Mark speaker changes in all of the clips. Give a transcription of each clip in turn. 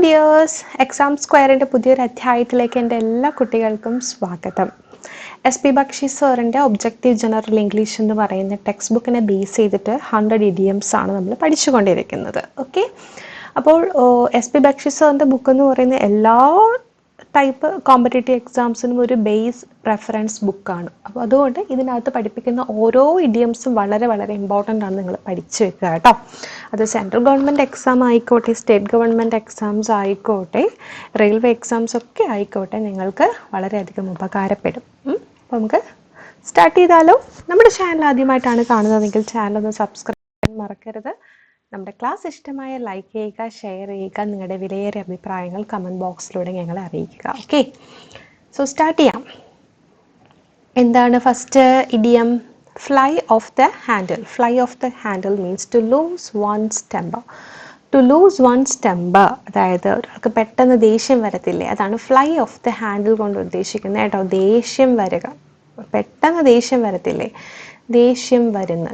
Speaker 1: Dears, exam സ്ക്വയറിൻ്റെ പുതിയൊരു അധ്യായത്തിലേക്ക് എൻ്റെ എല്ലാ കുട്ടികൾക്കും സ്വാഗതം. SP ബക്ഷി സാറിൻ്റെ ഒബ്ജക്റ്റീവ് ജനറൽ ഇംഗ്ലീഷ് എന്ന് പറയുന്ന ടെക്സ്റ്റ് ബുക്കിനെ ബേസ് ചെയ്തിട്ട് 100 ഇഡിയംസ് ആണ് നമ്മൾ പഠിച്ചുകൊണ്ടിരിക്കുന്നത്. ഓക്കെ, അപ്പോൾ SP ബക്ഷി സാറിൻ്റെ ബുക്ക് എന്ന് പറയുന്ന എല്ലാ ടൈപ്പ് കോമ്പറ്റേറ്റീവ് എക്സാംസിനും ഒരു ബേസ് റെഫറൻസ് ബുക്കാണ്. അപ്പോൾ അതുകൊണ്ട് ഇതിനകത്ത് പഠിപ്പിക്കുന്ന ഓരോ ഇഡിയംസും വളരെ വളരെ ഇമ്പോർട്ടൻ്റ് ആണ്, നിങ്ങൾ പഠിച്ചു വെക്കുക കേട്ടോ. അത് സെൻട്രൽ ഗവൺമെൻറ് എക്സാം ആയിക്കോട്ടെ, സ്റ്റേറ്റ് ഗവൺമെൻറ് എക്സാംസ് ആയിക്കോട്ടെ, റെയിൽവേ എക്സാംസ് ഒക്കെ ആയിക്കോട്ടെ, നിങ്ങൾക്ക് വളരെയധികം ഉപകാരപ്പെടും. അപ്പോൾ നമുക്ക് സ്റ്റാർട്ട് ചെയ്താലോ. നമ്മുടെ ചാനൽ ആദ്യമായിട്ടാണ് കാണുന്നതെങ്കിൽ ചാനൽ ഒന്ന് സബ്സ്ക്രൈബ് ചെയ്യാൻ മറക്കരുത്. നമ്മുടെ ക്ലാസ് ഇഷ്ടമായ ലൈക്ക് ചെയ്യുക, ഷെയർ ചെയ്യുക, നിങ്ങളുടെ വിലയേറിയ അഭിപ്രായങ്ങൾ കമൻറ്റ് ബോക്സിലൂടെ ഞങ്ങളെ അറിയിക്കുക. ഓക്കെ, സോ സ്റ്റാർട്ട് ചെയ്യാം. എന്താണ് first idiom? Fly off the handle. Fly off the handle means to lose one's temper. To lose one's temper, അതായത് ഒരാൾക്ക് പെട്ടെന്ന് ദേഷ്യം വരത്തില്ലേ, അതാണ് ഫ്ലൈ ഓഫ് ദ ഹാൻഡിൽ കൊണ്ട് ഉദ്ദേശിക്കുന്നത് കേട്ടോ. ദേഷ്യം വരിക, പെട്ടെന്ന് ദേഷ്യം വരത്തില്ലേ, ദേഷ്യം വരിക,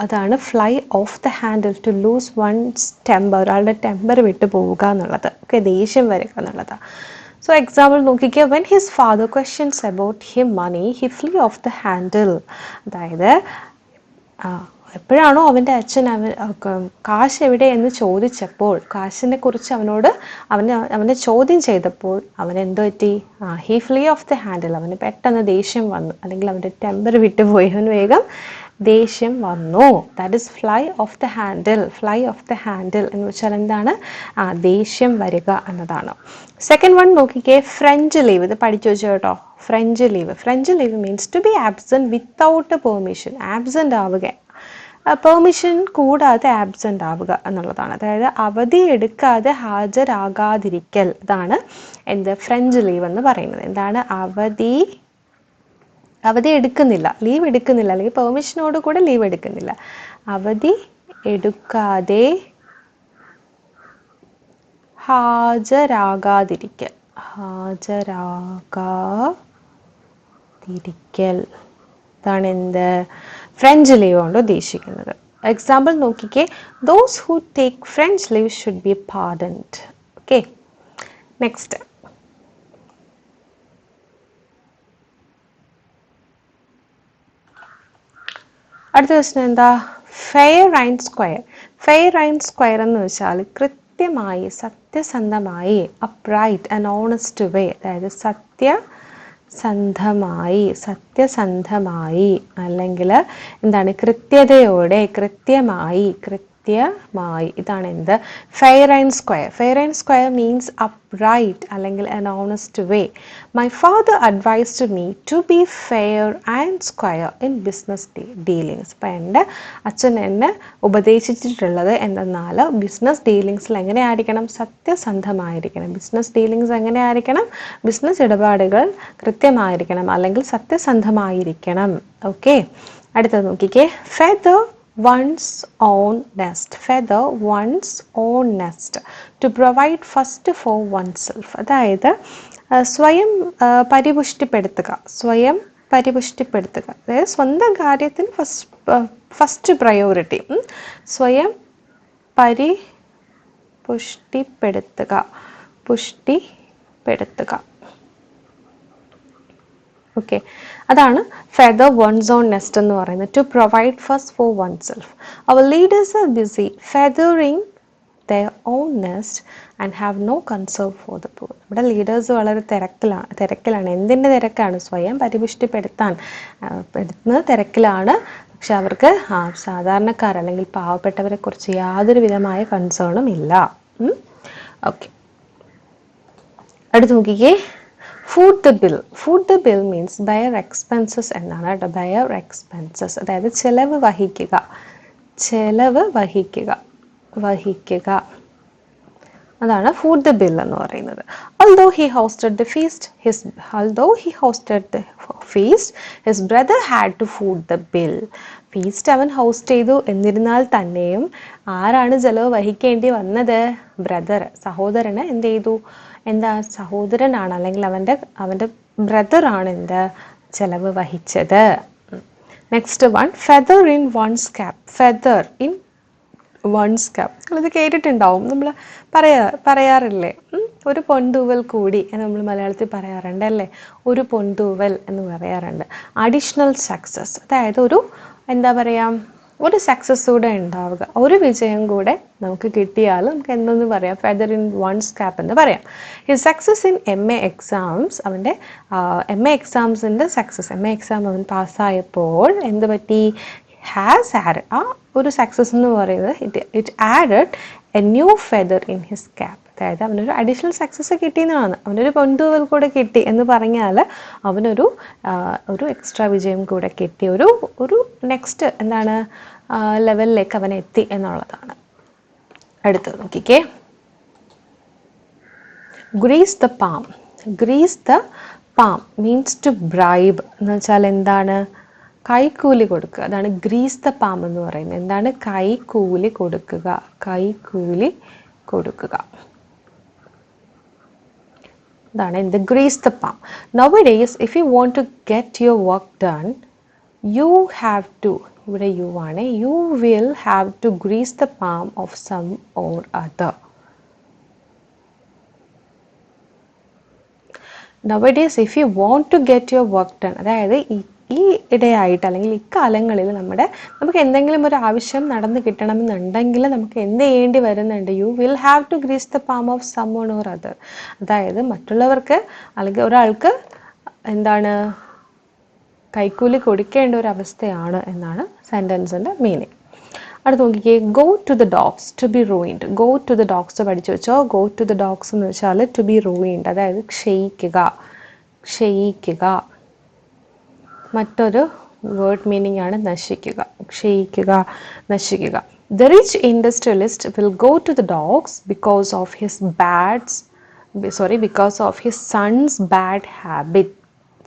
Speaker 1: അതാണ് fly off the handle. To lose one's temper, ഒരാളുടെ ടെമ്പർ വിട്ടു പോവുക എന്നുള്ളത്. ഓക്കെ, ദേഷ്യം വരിക എന്നുള്ളതാണ്. സോ എക്സാമ്പിൾ നോക്കിക്കുക. When his father questions about him money he flee off the handle. അതായത് എപ്പോഴാണോ അവൻ്റെ അച്ഛൻ കാശ് എവിടെ എന്ന് ചോദിച്ചപ്പോൾ, കാശിനെ കുറിച്ച് അവനെ ചോദ്യം ചെയ്തപ്പോൾ അവൻ എന്ത് പറ്റി? He flee off the handle. അവന് പെട്ടെന്ന് ദേഷ്യം വന്നു, അല്ലെങ്കിൽ അവൻ്റെ ടെമ്പർ വിട്ടുപോയി, അവന് വേഗം ദേഷ്യം വന്നു. That is fly off the handle. Fly off the handle എന്ന് വെച്ചാൽ എന്താണ്? ദേഷ്യം വരിക എന്നതാണ്. സെക്കൻഡ് വൺ നോക്കിക്കേ, ഫ്രഞ്ച് ലീവ്. ഇത് പഠിച്ചു വെച്ചോ കേട്ടോ. French leave. French leave means to be absent without permission. Absent ആവുക, പെർമിഷൻ കൂടാതെ ആബ്സെൻ്റ് ആവുക എന്നുള്ളതാണ്. അതായത് അവധി എടുക്കാതെ ഹാജരാകാതിരിക്കൽ. ഇതാണ് എന്ത്? ഫ്രഞ്ച് ലീവ് എന്ന് പറയുന്നത്. എന്താണ്? അവധി എടുക്കുന്നില്ല, ലീവ് എടുക്കുന്നില്ല, അല്ലെങ്കിൽ പെർമിഷനോട് കൂടെ ലീവ് എടുക്കുന്നില്ല. അവധി എടുക്കാതെ ഹാജരാകാതിരിക്കൽ. ഇതാണ് എന്ത്? ഫ്രഞ്ച് ലീവ് കൊണ്ട് ഉദ്ദേശിക്കുന്നത്. എക്സാമ്പിൾ നോക്കിക്കേ. Those who take French leave should be pardoned. Okay, next. അടുത്ത ക്വസ്റ്റ്യൻ എന്താ? Fair and square. Fair and square എന്ന് വെച്ചാൽ കൃത്യമായി, സത്യസന്ധമായി, അപ്രൈറ്റ് ആൻഡ് ഓണസ്റ്റ് വേ, അതായത് സത്യസന്ധമായി അല്ലെങ്കിൽ എന്താണ്? കൃത്യതയോടെ, കൃത്യമായി. ഇതാണ് എന്ത്? Fair and square. Fair and square means upright അല്ലെങ്കിൽ an honest way. My father advised me to be fair and square in business dealings. അപ്പം എൻ്റെ അച്ഛൻ എന്നെ ഉപദേശിച്ചിട്ടുള്ളത് എന്തെന്നാൽ ബിസിനസ് ഡീലിങ്സിൽ എങ്ങനെയായിരിക്കണം? സത്യസന്ധമായിരിക്കണം. ബിസിനസ് ഡീലിങ്സ് എങ്ങനെയായിരിക്കണം? ബിസിനസ് ഇടപാടുകൾ കൃത്യമായിരിക്കണം അല്ലെങ്കിൽ സത്യസന്ധമായിരിക്കണം. ഓക്കെ, അടുത്തത് നോക്കിക്കേ. Feather one's own nest. Feather one's own nest. To provide first for oneself. അതായത് സ്വയം പരിപുഷ്ടിപ്പെടുത്തുക. അതായത് സ്വന്തം കാര്യത്തിന് ഫസ്റ്റ് പ്രയോറിറ്റി. സ്വയം പുഷ്ടിപ്പെടുത്തുക. ഓക്കെ, അതാണ് ഫെദർ വൺസ് ഓൺ നെസ്റ്റ് എന്ന് പറയുന്നത്. To provide first for oneself. Our leaders are busy feathering their own nest and have no concern for the poor. നമ്മുടെ ലീഡേഴ്സ് വളരെ തിരക്കിലാണ്. എന്തിൻ്റെ തിരക്കാണ്? സ്വയം പരിപുഷ്ടിപ്പെടുത്തുന്ന തിരക്കിലാണ്. പക്ഷെ അവർക്ക് സാധാരണക്കാർ അല്ലെങ്കിൽ പാവപ്പെട്ടവരെ കുറിച്ച് യാതൊരു വിധമായ കൺസേണും ഇല്ല. ഓക്കെ, അടുത്ത് നോക്കിക്കേ. Foot the bill means buyer expenses എന്നാണ് കേട്ടോ. ബയർ എക്സ്പെൻസസ് അതായത് ചെലവ് വഹിക്കുക അതാണ് ഫൂട്ട് ദ ബിൽ എന്ന് പറയുന്നത്. Although he hosted the feast, his brother had to foot the bill. Feast അവൻ ഹോസ്റ്റ് ചെയ്തു, എന്നിരുന്നാൽ തന്നെയും ആരാണ് ചെലവ് വഹിക്കേണ്ടി വന്നത്? ബ്രദർ, സഹോദരന് എന്ത് ചെയ്തു? സഹോദരനാണ് അല്ലെങ്കിൽ അവൻ്റെ ബ്രദറാണ് എന്ത്? ചെലവ് വഹിച്ചത്. Next one, feather in one's cap. Feather in one's cap. നിങ്ങളിത് കേട്ടിട്ടുണ്ടാവും, നമ്മൾ പറയാറില്ലേ, ഒരു പൊൻതൂവൽ കൂടി എന്ന് നമ്മൾ മലയാളത്തിൽ പറയാറുണ്ട് അല്ലേ. ഒരു പൊൻതൂവൽ എന്ന് പറയാറുണ്ട്. അഡീഷണൽ സക്സസ്, അതായത് ഒരു എന്താ പറയുക, ഒരു സക്സസ് കൂടെ ഉണ്ടാവുക, ഒരു വിജയം കൂടെ നമുക്ക് കിട്ടിയാൽ നമുക്ക് എന്തെന്ന് പറയാം, ഫെദർ ഇൻ വൺസ് ക്യാപ്പ് എന്ന് പറയാം. His success in MA exams, അവൻ്റെ MA എക്സാംസിൻ്റെ സക്സസ്, MA എക്സാം അവൻ പാസ്സായപ്പോൾ എന്ത് പറ്റി, ഹാസ് ആഡഡ്, ആ ഒരു സക്സസ് എന്ന് പറയുന്നത് it added A new feather in his cap. അതായത് അവനൊരു അഡീഷണൽ സക്സസ് കിട്ടിയെന്നാണ്, അവനൊരു പൊൻതൂവൽ കൂടെ കിട്ടി എന്ന് പറഞ്ഞാൽ അവനൊരു എക്സ്ട്രാ വിജയം കൂടെ കിട്ടി, ഒരു നെക്സ്റ്റ് എന്താണ് ലെവലിലേക്ക് അവൻ എത്തി എന്നുള്ളതാണ്. അടുത്തത് നോക്കിക്കേ, grease the palm. Grease the palm means to bribe എന്ന് വെച്ചാൽ എന്താണ്, കൈക്കൂലി കൊടുക്കുക. അതാണ് ഗ്രീസ് ദ പാം എന്ന് പറയുന്നത്. എന്താണ്, കൈക്കൂലി കൊടുക്കുക, കൈക്കൂലി കൊടുക്കുക. അതാണ് എന്ത്, grease the palm. Nowadays if you want to get your work done, you have to, ഇവിടെ you ആണ്, you will have to grease the palm of some or other. Nowadays if you want to get your work done, അതായത് ഈ ഇടയായിട്ട് അല്ലെങ്കിൽ ഇക്കാലങ്ങളിൽ നമുക്ക് എന്തെങ്കിലും ഒരു ആവശ്യം നടന്നു കിട്ടണമെന്നുണ്ടെങ്കിൽ നമുക്ക് എന്ത് ചെയ്യേണ്ടി വരുന്നുണ്ട്, you will have to grease the palm of someone or other. അതായത് മറ്റുള്ളവർക്ക് അല്ലെങ്കിൽ ഒരാൾക്ക് എന്താണ്, കൈക്കൂലി കൊടുക്കേണ്ട ഒരു അവസ്ഥയാണ് എന്നാണ് സെൻറ്റൻസിൻ്റെ മീനിങ്. അടുത്ത് നോക്കിക്കേ, go to the dogs to be ruined. Go to the dogs പഠിച്ചു വെച്ചോ. ഗോ ടു ദ ഡോഗ്സ് എന്ന് വെച്ചാൽ ടു ബി റൂയിൻഡ്, അതായത് ക്ഷയിക്കുക, ക്ഷയിക്കുക. മറ്റൊരു വേർഡ് മീനിങ് ആണ് നശിക്കുക, ക്ഷയിക്കുക, നശിക്കുക. The rich industrialist will go to the dogs because of his son's bad habit.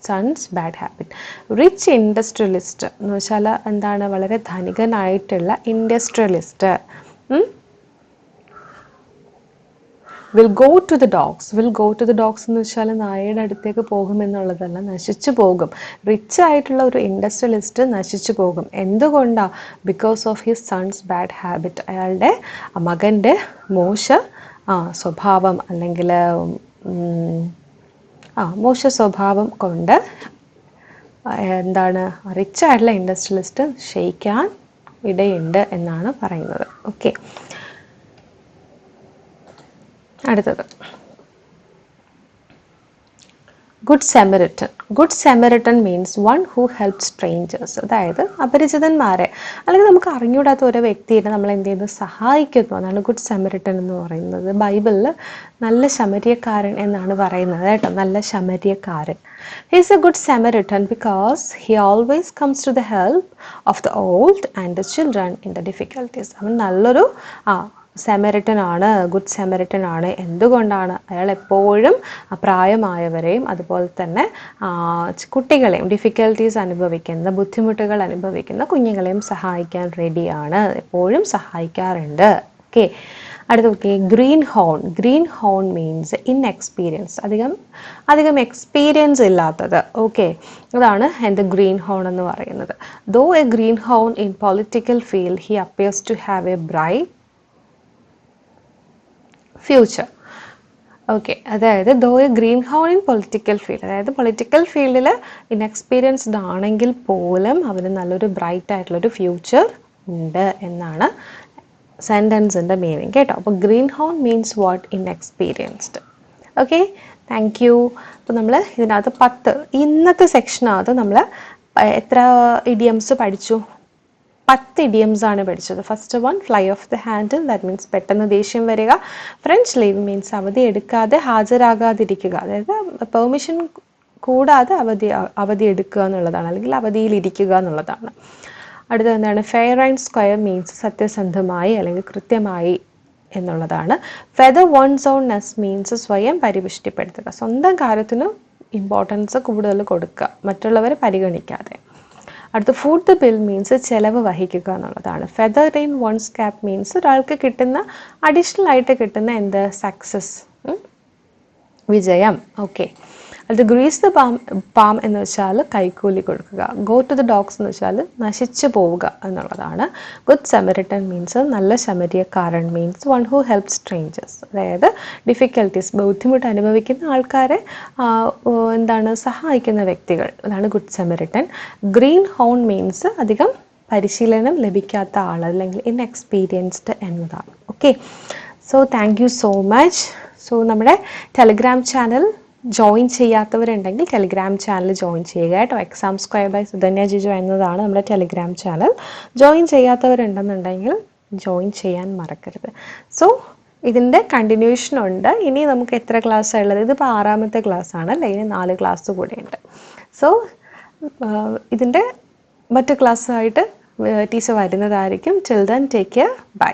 Speaker 1: Son's bad habit. Rich industrialist എന്ന് വെച്ചാൽ എന്താണ്, വളരെ ധനികനായിട്ടുള്ള industrialist. Will go to the dogs. Will go to the dogs എന്ന് വെച്ചാൽ നായയുടെ അടുത്തേക്ക് പോകുമെന്നുള്ളതല്ല, നശിച്ചു പോകും. റിച്ച് ആയിട്ടുള്ള ഒരു ഇൻഡസ്ട്രിയലിസ്റ്റ് നശിച്ചു പോകും. എന്തുകൊണ്ടാണ്? Because of his sons bad habit, അയാളുടെ മകൻ്റെ മോശ സ്വഭാവം അല്ലെങ്കിൽ മോശ സ്വഭാവം കൊണ്ട് എന്താണ്, റിച്ച് ആയിട്ടുള്ള ഇൻഡസ്ട്രിയലിസ്റ്റ് ക്ഷയിക്കാൻ ഇടയുണ്ട് എന്നാണ് പറയുന്നത്. ഓക്കെ, അടുത്തത് good Samaritan. Good Samaritan means one who help strangers. അതായത് അപരിചിതന്മാരെ അല്ലെങ്കിൽ നമുക്ക് അറിഞ്ഞൂടാത്ത ഒരു വ്യക്തിയെ നമ്മൾ എന്ത് ചെയ്യുന്നു, സഹായിക്കുന്നു. അതാണ് ഗുഡ് സെമറിറ്റൻ എന്ന് പറയുന്നത്. ബൈബിളിൽ നല്ല ശമര്യക്കാരൻ എന്നാണ് പറയുന്നത് കേട്ടോ, നല്ല ശമര്യക്കാരൻ. He is a good Samaritan because he always comes to the help of the old and the children in the difficulties. അവൻ നല്ലൊരു സെമറിറ്റൻ ആണ്, ഗുഡ് സെമറിറ്റൻ ആണ്. എന്തുകൊണ്ടാണ്? അയാൾ എപ്പോഴും പ്രായമായവരെയും അതുപോലെ തന്നെ കുട്ടികളെയും, ഡിഫിക്കൽട്ടീസ് അനുഭവിക്കുന്ന, ബുദ്ധിമുട്ടുകൾ അനുഭവിക്കുന്ന കുഞ്ഞുങ്ങളെയും സഹായിക്കാൻ റെഡിയാണ്, എപ്പോഴും സഹായിക്കാറുണ്ട്. ഓക്കെ, അടുത്ത നോക്കി, greenhorn. Greenhorn means inexperience, അധികം എക്സ്പീരിയൻസ് ഇല്ലാത്തത്. ഓക്കെ, അതാണ് എന്ത് ഗ്രീൻ ഹോൺ എന്ന് പറയുന്നത്. Though a greenhorn in political field he appears to have a bright future. Okay, അതായത് though a greenhorn in political field, അതായത് political ഫീൽഡിൽ inexperienced ആണെങ്കിൽ പോലും അവന് നല്ലൊരു ബ്രൈറ്റ് ആയിട്ടുള്ളൊരു ഫ്യൂച്ചർ ഉണ്ട് എന്നാണ് സെൻറ്റൻസിൻ്റെ മീനിങ് കേട്ടോ. അപ്പോൾ green horn means what, inexperienced. Okay, thank you. അപ്പോൾ നമ്മൾ ഇതിനകത്ത് 10 ഇന്നത്തെ സെക്ഷനകത്ത് നമ്മൾ എത്ര ഇഡിയംസ് പഠിച്ചു? 10 ഇഡിയംസ് ആണ് പഠിച്ചത്. First one, fly off the handle, that means പെട്ടെന്ന് ദേഷ്യം വരിക. ഫ്രഞ്ച് ലീവ് മീൻസ് അവധി എടുക്കാതെ ഹാജരാകാതിരിക്കുക, അതായത് പെർമിഷൻ കൂടാതെ അവധി എടുക്കുക എന്നുള്ളതാണ്, അല്ലെങ്കിൽ അവധിയിലിരിക്കുക എന്നുള്ളതാണ്. അടുത്തത് എന്താണ്? ഫെയർ ആൻഡ് സ്ക്വയർ മീൻസ് സത്യസന്ധമായി അല്ലെങ്കിൽ കൃത്യമായി എന്നുള്ളതാണ്. Feather one's own nest means സ്വയം പരിപുഷ്ടിപ്പെടുത്തുക, സ്വന്തം കാര്യത്തിന് ഇമ്പോർട്ടൻസ് കൂടുതൽ കൊടുക്കുക, മറ്റുള്ളവരെ പരിഗണിക്കാതെ. അടുത്ത ഫുഡ് ദ ബിൽ മീൻസ് ചെലവ് വഹിക്കുക എന്നുള്ളതാണ്. Feather in one's cap means ഒരാൾക്ക് കിട്ടുന്ന അഡീഷണൽ ആയിട്ട് കിട്ടുന്ന എന്ത്, സക്സസ്, വിജയം. ഓക്കെ, അത് ഗ്രീസ് ദ പാം എന്ന് വെച്ചാൽ കൈക്കൂലി കൊടുക്കുക. ഗോ ടു ദ ഡോഗ്സ് എന്ന് വെച്ചാൽ നശിച്ചു പോവുക എന്നുള്ളതാണ്. ഗുഡ് സമരിറ്റൻ മീൻസ് നല്ല ശമരിയക്കാരൻ means one who help strangers, അതായത് ഡിഫിക്കൽട്ടീസ് ബുദ്ധിമുട്ട് അനുഭവിക്കുന്ന ആൾക്കാരെ സഹായിക്കുന്ന വ്യക്തികൾ, അതാണ് good Samaritan. Greenhorn means അധികം പരിശീലനം ലഭിക്കാത്ത ആൾ അല്ലെങ്കിൽ ഇൻഎക്സ്പീരിയൻസ്ഡ് എന്നതാണ്. Okay, so thank you so much. So നമ്മുടെ ടെലിഗ്രാം ചാനൽ ജോയിൻ ചെയ്യാത്തവരുണ്ടെങ്കിൽ ടെലിഗ്രാം ചാനൽ ജോയിൻ ചെയ്യുക കേട്ടോ. Exam square by Sudhanya Jiju എന്നതാണ് നമ്മുടെ ടെലിഗ്രാം ചാനൽ. ജോയിൻ ചെയ്യാത്തവരുണ്ടെന്നുണ്ടെങ്കിൽ ജോയിൻ ചെയ്യാൻ മറക്കരുത്. സോ ഇതിൻ്റെ കണ്ടിന്യൂഷൻ ഉണ്ട്. ഇനി നമുക്ക് എത്ര ക്ലാസ്സാണ് ഉള്ളത്? ഇതിപ്പോൾ 6ാമത്തെ ക്ലാസ് ആണ് അല്ലേ? ഇനി 4 ക്ലാസ് കൂടെയുണ്ട്. സോ ഇതിൻ്റെ മറ്റ് ക്ലാസ്സായിട്ട് ടീച്ചർ വരുന്നതായിരിക്കും. Till then take care, by.